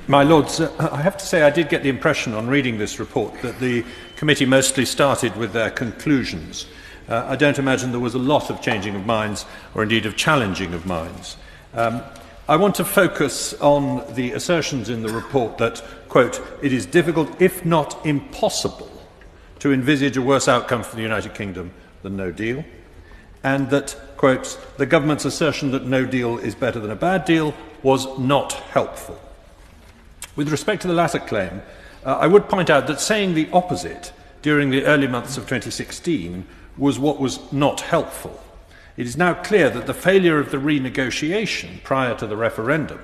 My Lords, I have to say I did get the impression on reading this report that the committee mostly started with their conclusions. I don't imagine there was a lot of changing of minds or indeed of challenging of minds. I want to focus on the assertions in the report that, quote, it is difficult, if not impossible, to envisage a worse outcome for the United Kingdom than no deal, and that, quote, the government's assertion that no deal is better than a bad deal was not helpful. With respect to the latter claim, I would point out that saying the opposite during the early months of 2016 was what was not helpful. It is now clear that the failure of the renegotiation prior to the referendum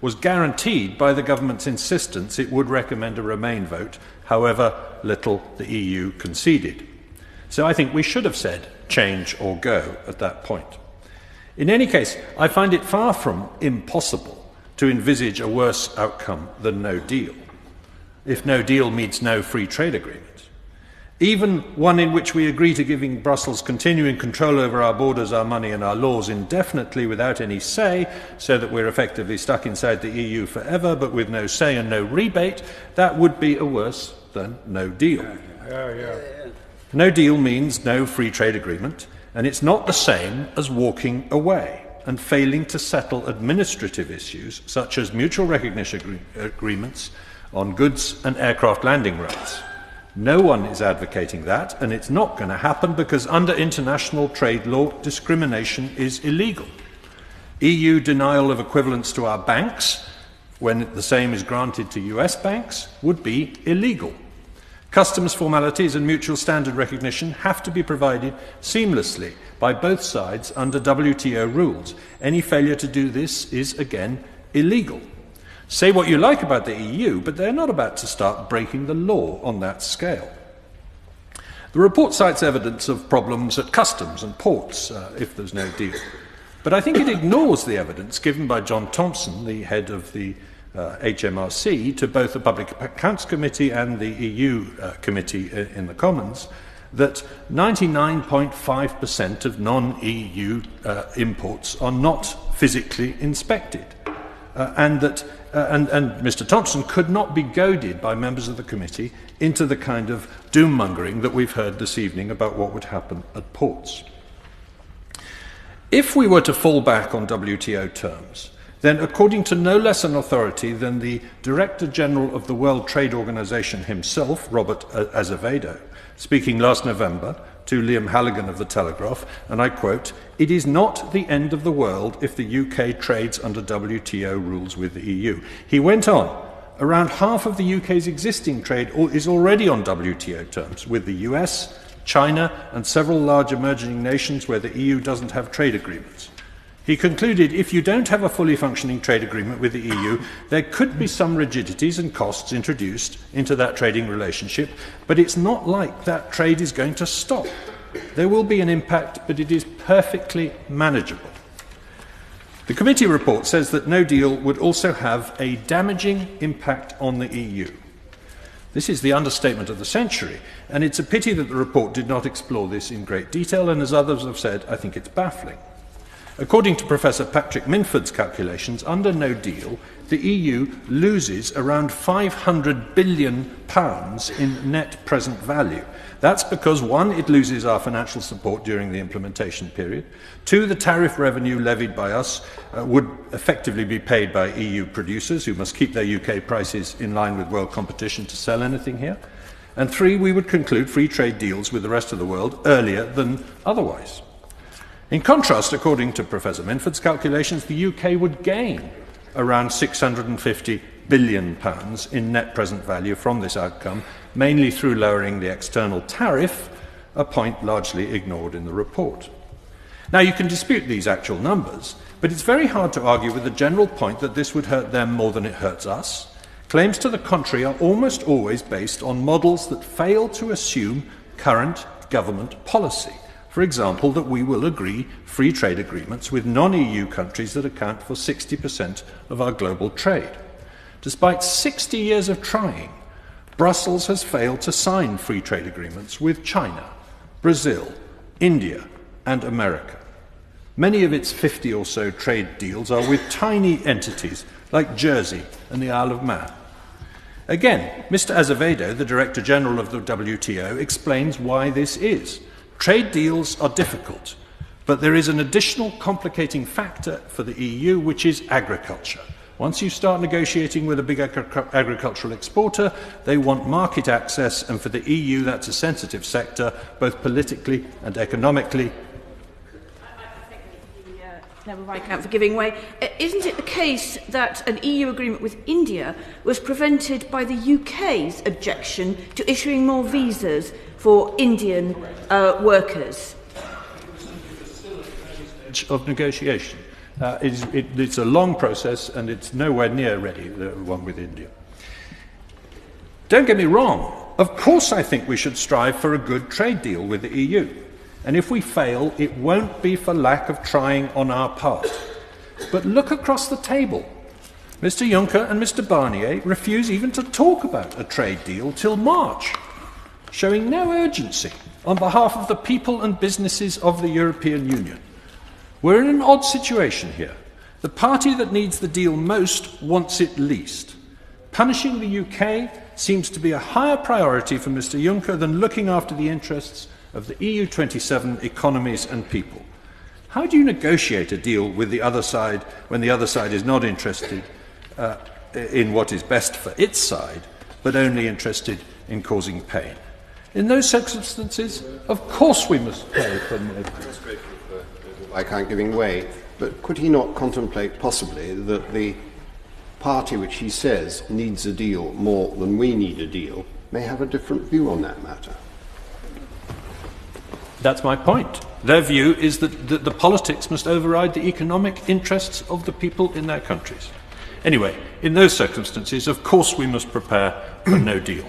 was guaranteed by the government's insistence it would recommend a Remain vote, however little the EU conceded. So I think we should have said change or go at that point. In any case, I find it far from impossible to envisage a worse outcome than no deal, if no deal means no free trade agreement. Even one in which we agree to giving Brussels continuing control over our borders, our money and our laws indefinitely without any say, so that we're effectively stuck inside the EU forever but with no say and no rebate, that would be a worse than no deal. No deal means no free trade agreement, and it's not the same as walking away and failing to settle administrative issues such as mutual recognition agreements on goods and aircraft landing rights. No one is advocating that, and it's not going to happen because under international trade law, discrimination is illegal. EU denial of equivalence to our banks, when the same is granted to US banks, would be illegal. Customs formalities and mutual standard recognition have to be provided seamlessly by both sides under WTO rules. Any failure to do this is, again, illegal. Say what you like about the EU, but they're not about to start breaking the law on that scale. The report cites evidence of problems at customs and ports if there's no deal. But I think it ignores the evidence given by John Thompson, the head of the HMRC, to both the Public Accounts Committee and the EU Committee in the Commons, that 99.5% of non-EU imports are not physically inspected, and that Mr. Thompson could not be goaded by members of the committee into the kind of doom-mongering that we've heard this evening about what would happen at ports. If we were to fall back on WTO terms, then according to no less an authority than the Director General of the World Trade Organization himself, Robert Azevedo, speaking last November to Liam Halligan of The Telegraph, and I quote, "It is not the end of the world if the UK trades under WTO rules with the EU." He went on, around half of the UK's existing trade is already on WTO terms with the US, China and several large emerging nations where the EU doesn't have trade agreements. He concluded, if you don't have a fully functioning trade agreement with the EU, there could be some rigidities and costs introduced into that trading relationship, but it's not like that trade is going to stop. There will be an impact, but it is perfectly manageable. The committee report says that no deal would also have a damaging impact on the EU. This is the understatement of the century, and it's a pity that the report did not explore this in great detail, and as others have said, I think it's baffling. According to Professor Patrick Minford's calculations, under no deal, the EU loses around £500 billion in net present value. That's because, one, it loses our financial support during the implementation period. Two, the tariff revenue levied by us would effectively be paid by EU producers who must keep their UK prices in line with world competition to sell anything here. And three, we would conclude free trade deals with the rest of the world earlier than otherwise. In contrast, according to Professor Minford's calculations, the UK would gain around £650 billion in net present value from this outcome, mainly through lowering the external tariff, a point largely ignored in the report. Now, you can dispute these actual numbers, but it's very hard to argue with the general point that this would hurt them more than it hurts us. Claims to the contrary are almost always based on models that fail to assume current government policy. For example, that we will agree free trade agreements with non-EU countries that account for 60% of our global trade. Despite 60 years of trying, Brussels has failed to sign free trade agreements with China, Brazil, India and America. Many of its 50 or so trade deals are with tiny entities like Jersey and the Isle of Man. Again, Mr. Azevedo, the Director General of the WTO, explains why this is. Trade deals are difficult, but there is an additional complicating factor for the EU, which is agriculture. Once you start negotiating with a big agricultural exporter, they want market access, and for the EU that's a sensitive sector, both politically and economically. Viscount for giving way. Isn't it the case that an EU agreement with India was prevented by the UK's objection to issuing more visas for Indian workers? Of negotiation. It's a long process and it's nowhere near ready, the one with India. Don't get me wrong. Of course I think we should strive for a good trade deal with the EU. And if we fail, it won't be for lack of trying on our part. But look across the table. Mr. Juncker and Mr. Barnier refuse even to talk about a trade deal till March, showing no urgency on behalf of the people and businesses of the European Union. We're in an odd situation here. The party that needs the deal most wants it least. Punishing the UK seems to be a higher priority for Mr. Juncker than looking after the interests of the EU 27 economies and people. How do you negotiate a deal with the other side when the other side is not interested in what is best for its side, but only interested in causing pain? In those circumstances, of course we must pay for more. I can't giving way, but could he not contemplate possibly that the party which he says needs a deal more than we need a deal may have a different view on that matter? That's my point. Their view is that the politics must override the economic interests of the people in their countries. Anyway, in those circumstances, of course we must prepare for no deal.